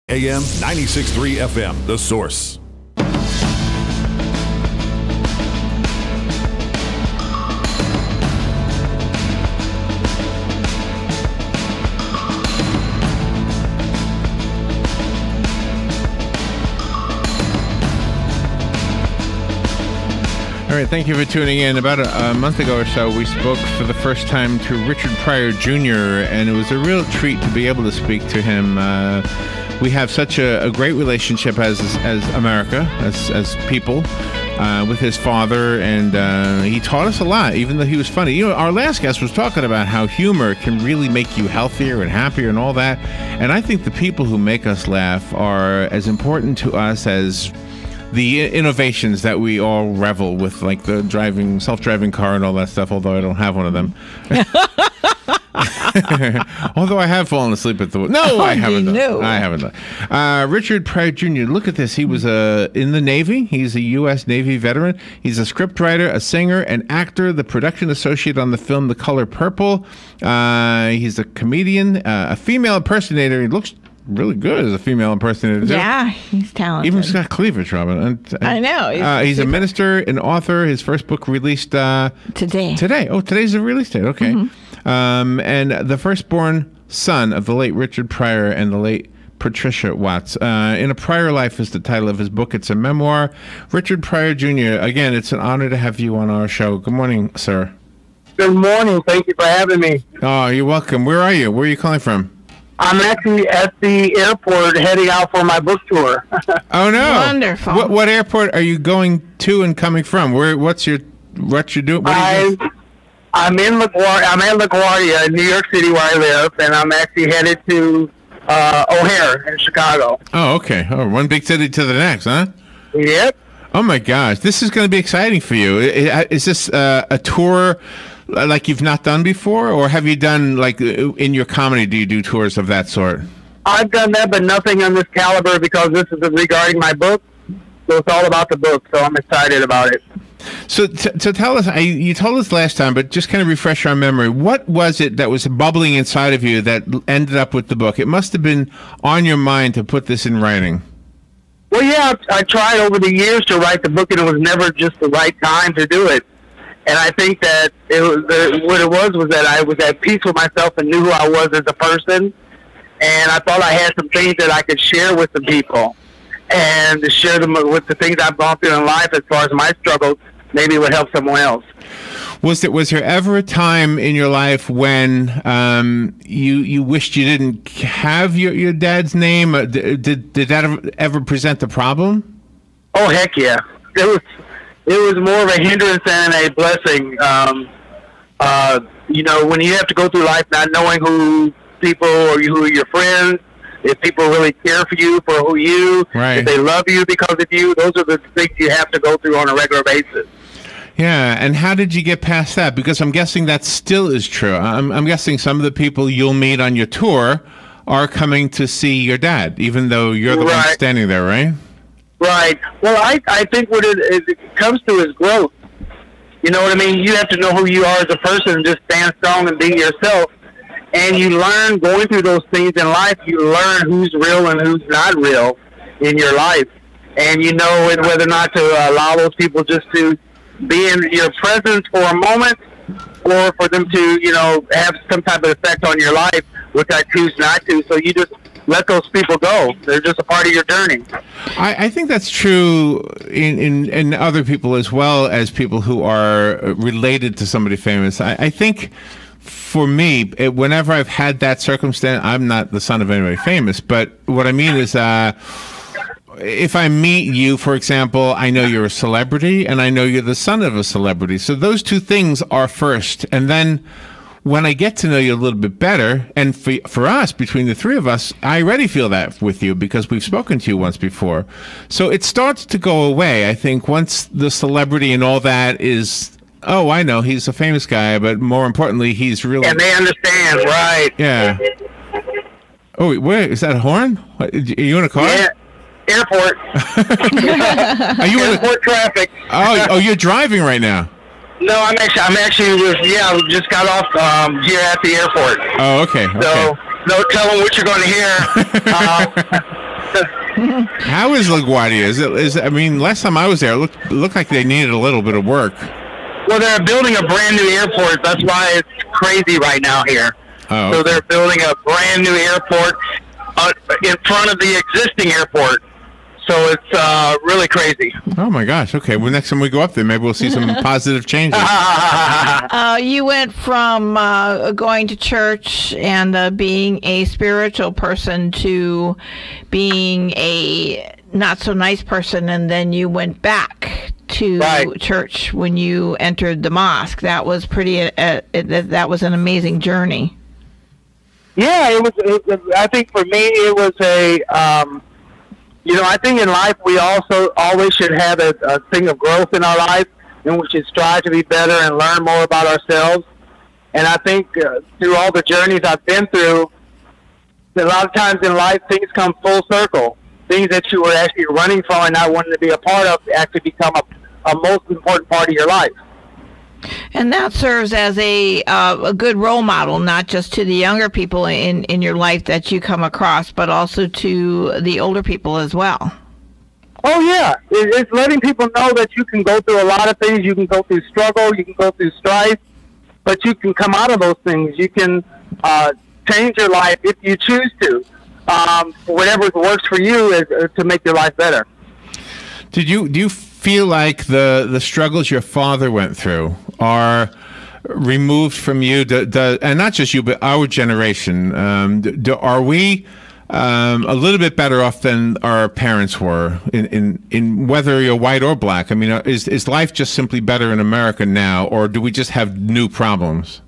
AM 96.3 FM, The Source. All right, thank you for tuning in. About a month ago or so, we spoke for the first time to Richard Pryor Jr., and it was a real treat to be able to speak to him. We have such a great relationship as America, as people, with his father, and he taught us a lot, even though he was funny. You know, our last guest was talking about how humor can really make you healthier and happier and all that, and I think the people who make us laugh are as important to us as the innovations that we all revel with, like the self-driving car and all that stuff, although I don't have one of them. Although I have fallen asleep at the... No, I haven't. I haven't. Richard Pryor Jr., look at this. He was in the Navy. He's a U.S. Navy veteran. He's a scriptwriter, a singer, an actor, the production associate on the film The Color Purple. He's a comedian, a female impersonator. He looks really good as a female impersonator. Yeah, he's talented. Even got cleavage, Robin. I know. He's a minister, an author. His first book released today. Today. Oh, today's the release date. Okay. Mm-hmm. And the firstborn son of the late Richard Pryor and the late Patricia Watts. In a Prior Life is the title of his book. It's a memoir. Richard Pryor Jr., again, it's an honor to have you on our show. Good morning, sir. Good morning. Thank you for having me. Oh, you're welcome. Where are you? Where are you calling from? I'm actually at the airport heading out for my book tour. Oh, no. Wonderful. What airport are you going to and coming from? What you doing? I'm in LaGuardia. I'm at LaGuardia in New York City where I live, and I'm actually headed to O'Hare in Chicago. Oh, okay. Oh, one big city to the next, huh? Yep. Oh, my gosh. This is going to be exciting for you. Is this a tour like you've not done before, or have you done, like, in your comedy, do you do tours of that sort? I've done that, but nothing on this caliber because this is regarding my book. So it's all about the book, so I'm excited about it. So tell us, you told us last time, but just kind of refresh our memory. What was it that was bubbling inside of you that ended up with the book? It must have been on your mind to put this in writing. Well, yeah, I tried over the years to write the book, and it was never just the right time to do it. And I think that what it was that I was at peace with myself and knew who I was as a person. And I thought I had some things that I could share with the people and to share them with the things I've gone through in life as far as my struggles. Maybe it would help someone else. Was there ever a time in your life when you wished you didn't have your dad's name? Did that ever present a problem? Oh, heck yeah. It was more of a hindrance than a blessing. You know, when you have to go through life not knowing who people or who are your friends, if people really care for you for who you, right. If they love you because of you, those are the things you have to go through on a regular basis. Yeah, and how did you get past that? Because I'm guessing that still is true. I'm guessing some of the people you'll meet on your tour are coming to see your dad, even though you're the one standing there, right? Right. Well, I think what it comes to is growth. You know what I mean? You have to know who you are as a person and just stand strong and be yourself. And you learn going through those things in life, you learn who's real and who's not real in your life. And you know whether or not to allow those people just to be in your presence for a moment or for them to, you know, have some type of effect on your life, which I choose not to. So you just let those people go. They're just a part of your journey. I think that's true in other people as well as people who are related to somebody famous. I think for me, whenever I've had that circumstance, I'm not the son of anybody famous, but what I mean is if I meet you, for example, I know you're a celebrity and I know you're the son of a celebrity. So those two things are first. And then when I get to know you a little bit better, and for us, between the three of us, I already feel that with you because we've spoken to you once before. So it starts to go away, I think, once the celebrity and all that is, oh, I know, he's a famous guy, but more importantly, he's really... And they understand, right. Yeah. Oh, wait, is that a horn? Are you in a car? Yeah. Airport. Are you airport traffic? Oh, you're driving right now. No, I'm actually just got off here at the airport. Oh, okay. So, no telling what you're going to hear. How is LaGuardia? I mean, last time I was there, it looked like they needed a little bit of work. Well, they're building a brand new airport. That's why it's crazy right now here. Oh, So okay. they're building a brand new airport in front of the existing airport. So it's really crazy. Oh my gosh. Okay. Well, next time we go up there, maybe we'll see some positive changes. You went from going to church and being a spiritual person to being a not so nice person, and then you went back to church when you entered the mosque. That was that was an amazing journey. Yeah, it was. I think for me, it was a. I think in life we also always should have a thing of growth in our life, and we should strive to be better and learn more about ourselves. And I think through all the journeys I've been through, a lot of times in life things come full circle. Things that you were actually running from and not wanting to be a part of actually become a most important part of your life. And that serves as a good role model, not just to the younger people in your life that you come across, but also to the older people as well. Oh, yeah. It's letting people know that you can go through a lot of things. You can go through struggle. You can go through strife. But you can come out of those things. You can change your life if you choose to. Whatever works for you is to make your life better. Do you feel like the struggles your father went through are removed from you, and not just you, but our generation? Are we a little bit better off than our parents were in whether you're white or black? I mean, is life just simply better in America now, or do we just have new problems?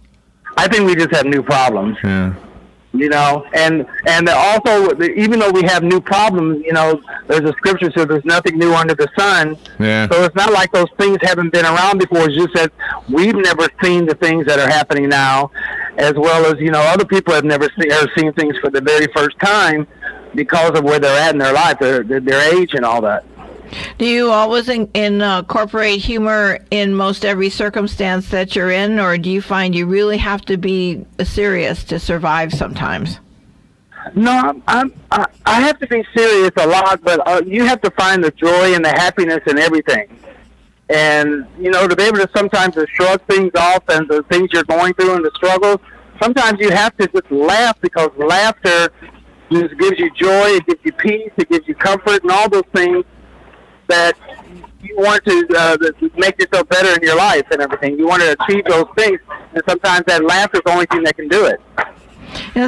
I think we just have new problems. Yeah. And also, even though we have new problems, there's a scripture says there's nothing new under the sun. Yeah. So it's not like those things haven't been around before. It's just that we've never seen the things that are happening now, as well as, other people have never seen things for the very first time because of where they're at in their life, their age and all that. Do you always incorporate humor in most every circumstance that you're in, or do you find you really have to be serious to survive sometimes? No, I have to be serious a lot, but you have to find the joy and the happiness in everything. And, to be able to sometimes to shrug things off and the things you're going through and the struggles, sometimes you have to just laugh, because laughter just gives you joy, it gives you peace, it gives you comfort, and all those things that you want to make yourself better in your life and everything. You want to achieve those things, and sometimes that laughter is the only thing that can do it.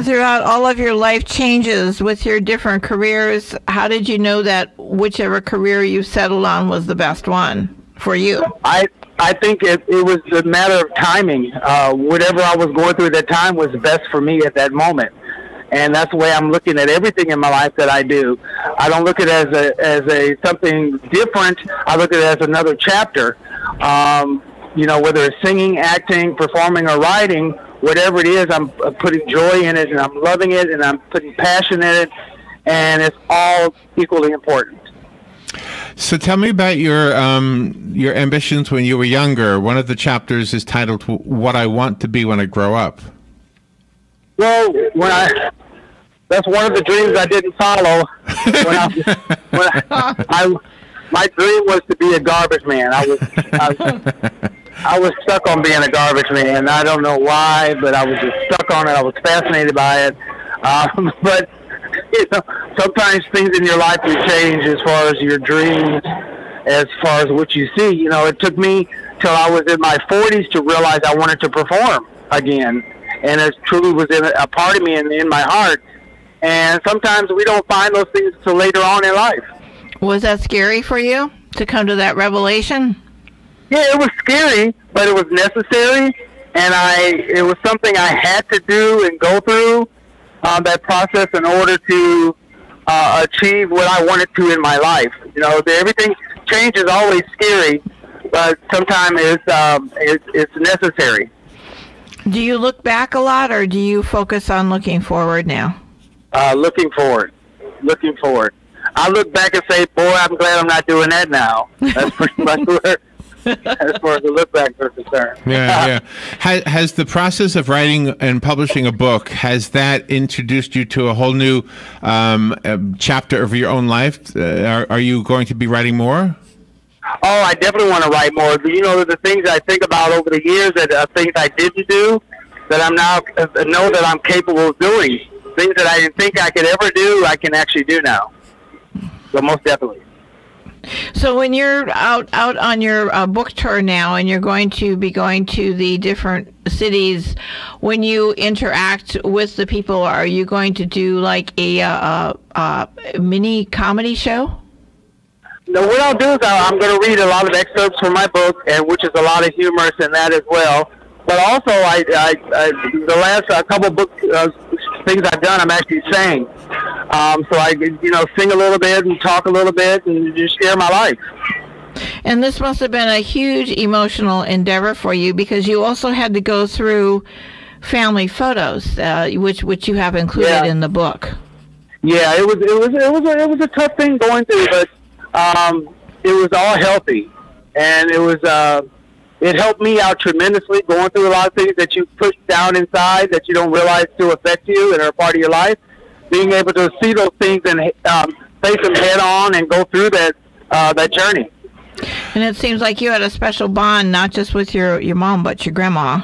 Throughout all of your life changes with your different careers, how did you know that whichever career you settled on was the best one for you? I think it was a matter of timing. Whatever I was going through at that time was best for me at that moment. And that's the way I'm looking at everything in my life that I do. I don't look at it as a something different. I look at it as another chapter. Whether it's singing, acting, performing, or writing, whatever it is, I'm putting joy in it, and I'm loving it, and I'm putting passion in it, and it's all equally important. So tell me about your ambitions when you were younger. One of the chapters is titled "What I Want to Be When I Grow Up." Well, that's one of the dreams I didn't follow. My dream was to be a garbage man. I was stuck on being a garbage man. I don't know why, but I was just stuck on it. I was fascinated by it. But sometimes things in your life will change as far as your dreams, as far as what you see. It took me till I was in my 40s to realize I wanted to perform again. And it truly was a part of me and in my heart. And sometimes we don't find those things until later on in life. Was that scary for you to come to that revelation? Yeah, it was scary, but it was necessary. And it was something I had to do and go through that process in order to achieve what I wanted to in my life. Everything change is always scary, but sometimes it's necessary. Do you look back a lot, or do you focus on looking forward now? Looking forward. I look back and say, boy, I'm glad I'm not doing that now. That's pretty much as far as the look backs are concerned. Yeah. Has the process of writing and publishing a book, has that introduced you to a whole new chapter of your own life? Are you going to be writing more? Oh, I definitely want to write more. You know, the things I think about over the years that things I didn't do that I'm now know that I'm capable of doing. Things that I didn't think I could ever do, I can actually do now. So most definitely. So when you're out on your book tour now, and you're going to be going to the different cities, when you interact with the people, are you going to do like a mini comedy show? No, what I'll do is I'm going to read a lot of excerpts from my book, and which is a lot of humorous in that as well. But also, I the last couple book things I've done, I'm actually saying. So I, sing a little bit and talk a little bit and just share my life. And this must have been a huge emotional endeavor for you, because you also had to go through family photos, which you have included in the book. Yeah, it was a tough thing going through, but it was all healthy, and it helped me out tremendously going through a lot of things that you push down inside that you don't realize still affect you and are a part of your life. Being able to see those things and face them head on and go through that journey. And it seems like you had a special bond, not just with your mom, but your grandma.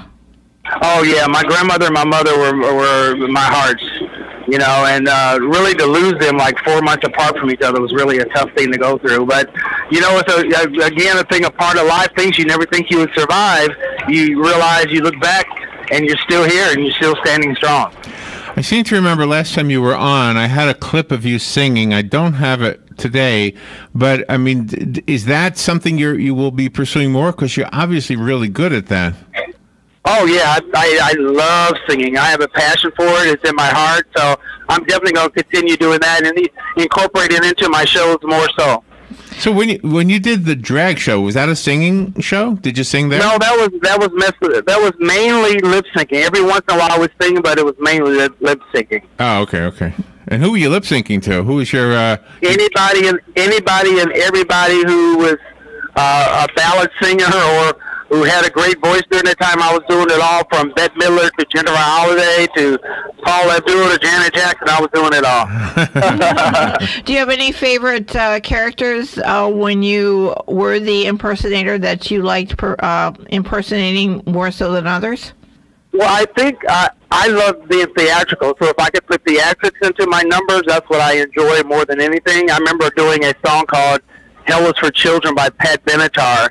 Oh, yeah. My grandmother and my mother were my hearts, and really to lose them like 4 months apart from each other was really a tough thing to go through. But, it's again, a part of life, things you never think you would survive. You realize, you look back, and you're still here, and you're still standing strong. I seem to remember last time you were on, I had a clip of you singing. I don't have it today, but I mean, is that something you will be pursuing more? Because you're obviously really good at that. Oh, yeah. I love singing. I have a passion for it. It's in my heart. So I'm definitely going to continue doing that and incorporate it into my shows more so. So when you did the drag show, was that a singing show? Did you sing there? No, that was mainly lip syncing. Every once in a while I was singing, but it was mainly lip syncing. Oh, okay. And who were you lip syncing to? Who was your anybody and everybody who was a ballad singer or who had a great voice during that time. I was doing it all, from Bette Midler to Jennifer Holliday to Paul Abdul to Janet Jackson. I was doing it all. Do you have any favorite characters when you were the impersonator that you liked impersonating more so than others? Well, I think I love being theatrical, so if I could put theatrics into my numbers, that's what I enjoy more than anything. I remember doing a song called Hell is for Children by Pat Benatar,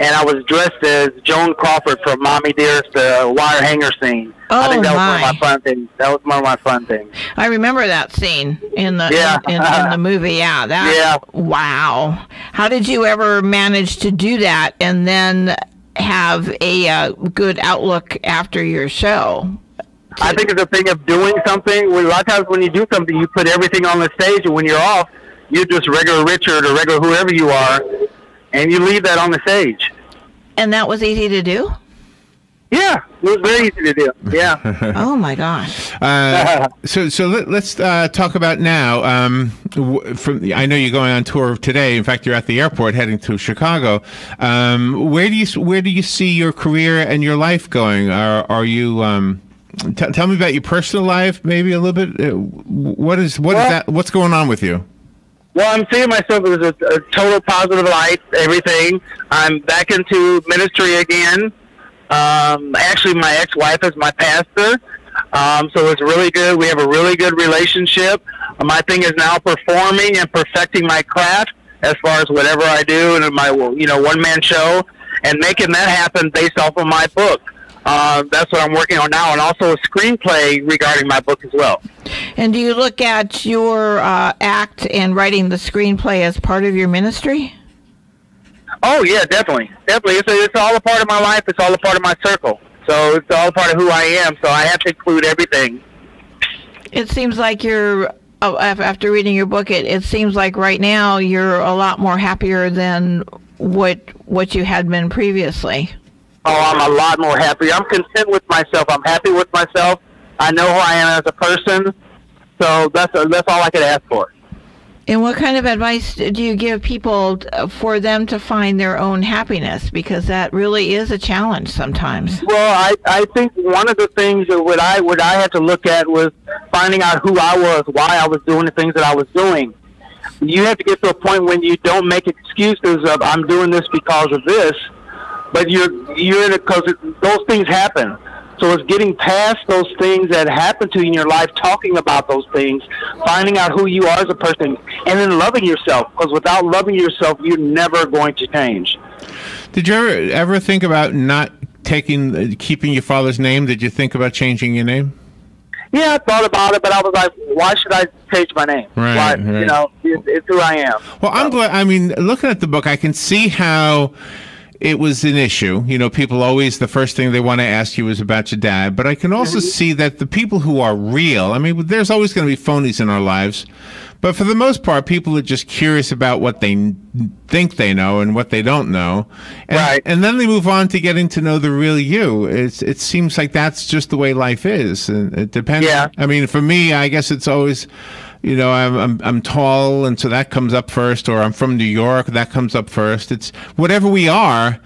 and I was dressed as Joan Crawford from Mommy Dearest, the wire hanger scene. Oh, I think that was one of my fun things. That was one of my fun things. I remember that scene in the in the movie. Yeah. Wow. How did you ever manage to do that and then have a good outlook after your show? I think it's a thing of doing something. A lot of times when you do something, you put everything on the stage, and when you're off, you're just regular Richard or regular whoever you are, and you leave that on the stage. And that was easy to do? Yeah, it was very easy to do. Yeah. Oh my gosh. So let's talk about now. I know you're going on tour today. In fact, you're at the airport heading to Chicago. Where do you see your career and your life going? Are you? Tell me about your personal life, maybe a little bit. What is that? What's going on with you? Well, I'm seeing myself as a total positive light, everything. I'm back into ministry again. Actually, my ex-wife is my pastor, so it's really good. We have a really good relationship. My thing is now performing and perfecting my craft as far as whatever I do in my one-man show, and making that happen based off of my book. That's what I'm working on now, and also a screenplay regarding my book as well. And do you look at your act and writing the screenplay as part of your ministry? Oh, yeah, definitely. It's all a part of my life. It's all a part of my circle. So it's all a part of who I am. So I have to include everything. It seems like you're, after reading your book, it seems like right now you're a lot more happier than what you had been previously. Oh, I'm a lot more happy. I'm content with myself. I'm happy with myself. I know who I am as a person. So that's all I could ask for. And what kind of advice do you give people for them to find their own happiness? Because that really is a challenge sometimes. Well, I think one of the things that what I had to look at was finding out who I was, why I was doing the things that I was doing. You have to get to a point when you don't make excuses of I'm doing this because of this, but you're in it because those things happen. So it's getting past those things that happen to you in your life, talking about those things, finding out who you are as a person, and then loving yourself. Because without loving yourself, you're never going to change. Did you ever think about not keeping your father's name? Did you think about changing your name? Yeah, I thought about it, but I was like, why should I change my name? Right. You know, it's who I am. Well, I'm glad. I mean, looking at the book, I can see how it was an issue. You know, people always, the first thing they want to ask you is about your dad. But I can also see that the people who are real, I mean, there's always going to be phonies in our lives. But for the most part, people are just curious about what they think they know and what they don't know. And, right. And then they move on to getting to know the real you. It seems like that's just the way life is. And it depends. Yeah. I mean, for me, I guess it's always, you know, I'm tall, and so that comes up first, or I'm from New York, that comes up first. It's whatever we are,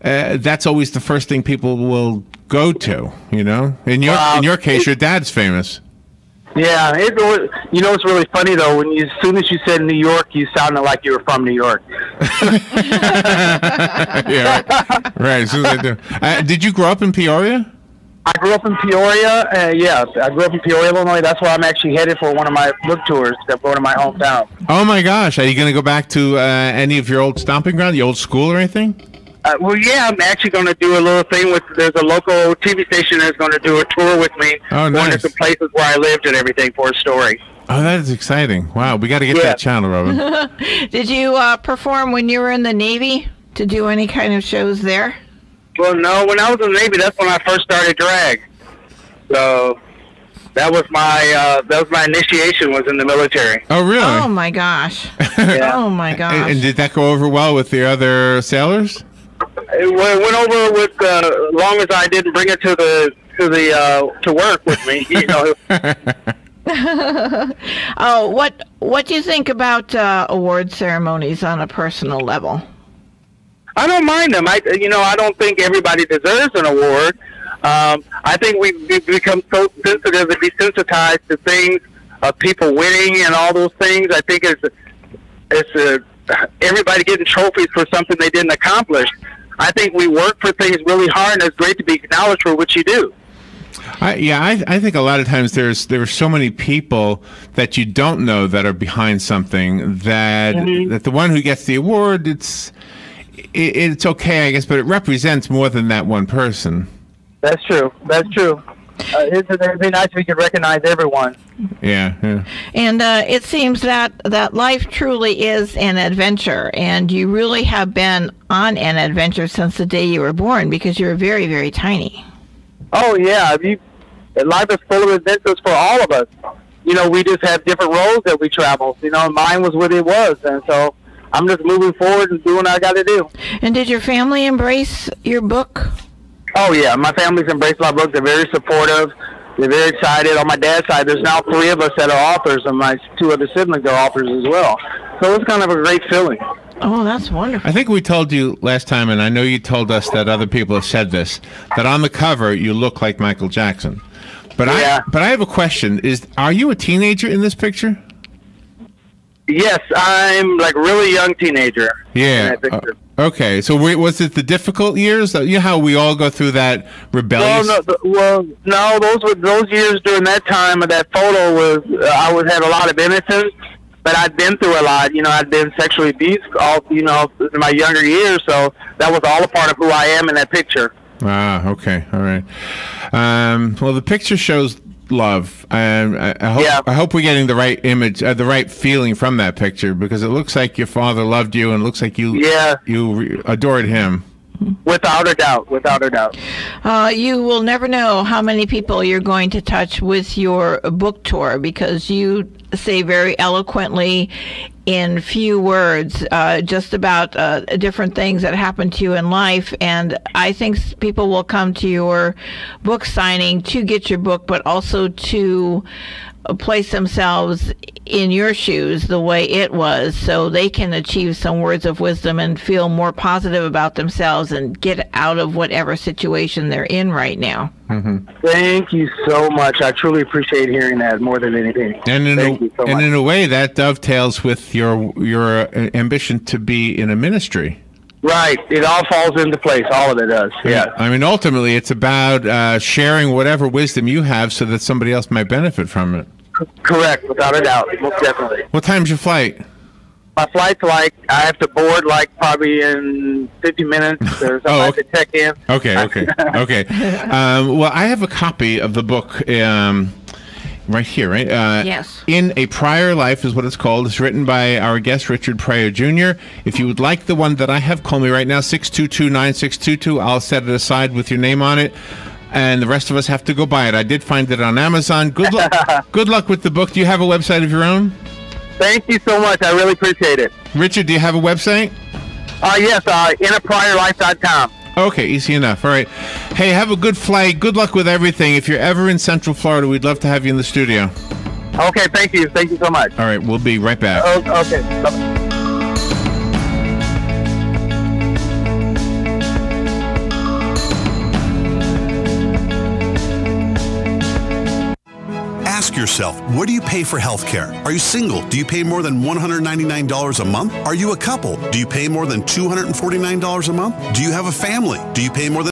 that's always the first thing people will go to, you know? In your case, your dad's famous. Yeah, you know, it's really funny though. As soon as you said New York, you sounded like you were from New York. Yeah, right. As soon as I do. Did you grow up in Peoria? I grew up in Peoria. Yeah, I grew up in Peoria, Illinois. That's where I'm actually headed for one of my book tours. That's one of my hometown. Oh my gosh! Are you going to go back to any of your old stomping ground, the old school or anything? Well, yeah, I'm actually going to do a little thing with. There's a local TV station that's going to do a tour with me. Oh, nice. Going to some places where I lived and everything for a story. Oh, that is exciting! Wow, we got to get that channel, Robin. Did you perform when you were in the Navy? To do any kind of shows there? Well, no. When I was in the Navy, that's when I first started drag. So that was my initiation. Was in the military. Oh, really? Oh my gosh! Yeah. Oh my gosh! And did that go over well with the other sailors? It went over with as long as I didn't bring it to work with me. You know. Oh, what do you think about award ceremonies on a personal level? I don't mind them. I don't think everybody deserves an award. I think we've become so sensitive and desensitized to things of people winning and all those things. I think it's everybody getting trophies for something they didn't accomplish. I think we work for things really hard, and it's great to be acknowledged for what you do. I think a lot of times there are so many people that you don't know that are behind something that that the one who gets the award, it's okay, I guess, but it represents more than that one person. That's true. That's true. It'd be nice if we could recognize everyone. Yeah. And it seems that life truly is an adventure, and you really have been on an adventure since the day you were born, because you're very, very tiny. Oh, yeah. Life is full of adventures for all of us. You know, we just have different roads that we travel. You know, mine was what it was, and so I'm just moving forward and doing what I got to do. And did your family embrace your book? Oh, yeah. My family's embraced my book. They're very supportive. They're very excited. On my dad's side, there's now 3 of us that are authors, and my 2 other siblings are authors as well. So it's kind of a great feeling. Oh, that's wonderful. I think we told you last time, and I know you told us that other people have said this, that on the cover you look like Michael Jackson. But I have a question. Are you a teenager in this picture? Yes, I'm like really young teenager. Yeah. Okay. So was it the difficult years? You know how we all go through that rebellious? No. Those years during that time of that photo was I had a lot of innocence, but I'd been through a lot. You know, I'd been sexually abused in my younger years, so that was all a part of who I am in that picture. Ah, okay, all right. Well, the picture shows love, and I hope we're getting the right image, the right feeling from that picture, because it looks like your father loved you, and it looks like you adored him. Without a doubt. You will never know how many people you're going to touch with your book tour, because you say very eloquently in few words just about different things that happen to you in life. And I think people will come to your book signing to get your book, but also to place themselves in your shoes the way it was, so they can achieve some words of wisdom and feel more positive about themselves and get out of whatever situation they're in right now. Thank you so much. I truly appreciate hearing that more than anything. And Thank you so much. in a way, that dovetails with your ambition to be in a ministry. Right. It all falls into place. All of it does. Yeah. I mean, ultimately, it's about sharing whatever wisdom you have so that somebody else might benefit from it. Correct. Without a doubt. Most definitely. What time's your flight? My flight's I have to board probably in 50 minutes or something. I have to check in. Okay. Well, I have a copy of the book right here, right? Yes. In a Pryor Life is what it's called. It's written by our guest, Richard Pryor Jr. If you would like the one that I have, call me right now, 622-9622. I'll set it aside with your name on it. And the rest of us have to go buy it. I did find it on Amazon. Good luck. Good luck with the book. Do you have a website of your own? Thank you so much. I really appreciate it. Richard, do you have a website? Yes, inapryorlife.com. Okay, easy enough. All right. Hey, have a good flight. Good luck with everything. If you're ever in Central Florida, we'd love to have you in the studio. Okay, thank you. Thank you so much. All right, we'll be right back. Okay. Bye-bye. Ask yourself, what do you pay for health care? Are you single? Do you pay more than $199 a month? Are you a couple? Do you pay more than $249 a month? Do you have a family? Do you pay more than